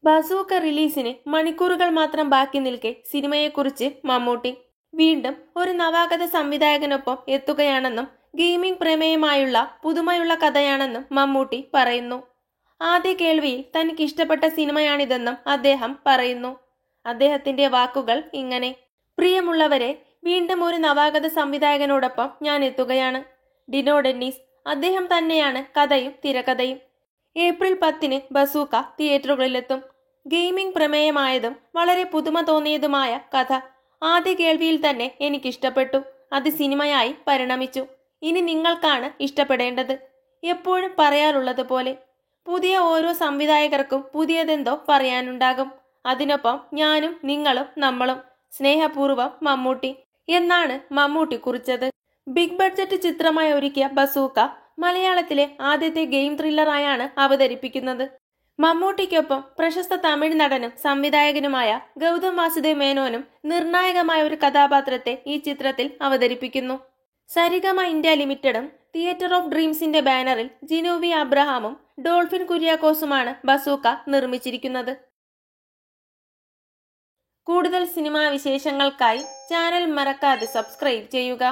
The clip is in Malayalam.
ബസൂക്ക റിലീസിന് മണിക്കൂറുകൾ മാത്രം ബാക്കി നിൽക്കെ സിനിമയെക്കുറിച്ച് മമ്മൂട്ടി വീണ്ടും ഒരു നവാഗത സംവിധായകനൊപ്പം എത്തുകയാണെന്നും ഗെയിമിംഗ് പ്രമേയമായുള്ള പുതുമയുള്ള കഥയാണെന്നും മമ്മൂട്ടി പറയുന്നു. ആദ്യ കേൾവിയിൽ തനിക്ക് ഇഷ്ടപ്പെട്ട സിനിമയാണിതെന്നും അദ്ദേഹം പറയുന്നു. അദ്ദേഹത്തിന്റെ വാക്കുകൾ ഇങ്ങനെ: പ്രിയമുള്ളവരെ, വീണ്ടും ഒരു നവാഗത സംവിധായകനോടൊപ്പം ഞാൻ എത്തുകയാണ്. ഡിനോ ഡെന്നീസ്. അദ്ദേഹം തന്നെയാണ് കഥയും തിരക്കഥയും. ഏപ്രിൽ 10-ന് ബസൂക്ക തിയേറ്ററുകളിലെത്തും. ഗെയിമിംഗ് പ്രമേയമായതും വളരെ പുതുമ തോന്നിയതുമായ കഥ ആദ്യ കേൾവിയിൽ തന്നെ എനിക്കിഷ്ടപ്പെട്ടു. അത് സിനിമയായി പരിണമിച്ചു. ഇനി നിങ്ങൾക്കാണ് ഇഷ്ടപ്പെടേണ്ടത്. എപ്പോഴും പറയാറുള്ളത് പോലെ പുതിയ ഓരോ സംവിധായകർക്കും പുതിയതെന്തോ പറയാനുണ്ടാകും. അതിനൊപ്പം ഞാനും നിങ്ങളും നമ്മളും. സ്നേഹപൂർവ്വം മമ്മൂട്ടി എന്നാണ് മമ്മൂട്ടി കുറിച്ചത്. ബിഗ് ബഡ്ജറ്റ് ചിത്രമായി ഒരുക്കിയ ബസൂക്ക മലയാളത്തിലെ ആദ്യത്തെ ഗെയിം ത്രില്ലറായാണ് അവതരിപ്പിക്കുന്നത്. മമ്മൂട്ടിക്കൊപ്പം പ്രശസ്ത തമിഴ് നടനും സംവിധായകനുമായ ഗൗതം വാസുദേവ് മേനോനും നിർണായകമായ ഒരു കഥാപാത്രത്തെ ഈ ചിത്രത്തിൽ അവതരിപ്പിക്കുന്നു. സരിഗമ ഇന്ത്യ ലിമിറ്റഡും തിയേറ്റർ ഓഫ് ഡ്രീംസിന്റെ ബാനറിൽ ജിനോവി അബ്രഹാമും ഡോൾഫിൻ കുര്യാക്കോസുമാണ് ബസൂക്ക നിർമ്മിച്ചിരിക്കുന്നത്. കൂടുതൽ സിനിമാ വിശേഷങ്ങൾക്കായി ചാനൽ മറക്കാതെ സബ്സ്ക്രൈബ് ചെയ്യുക.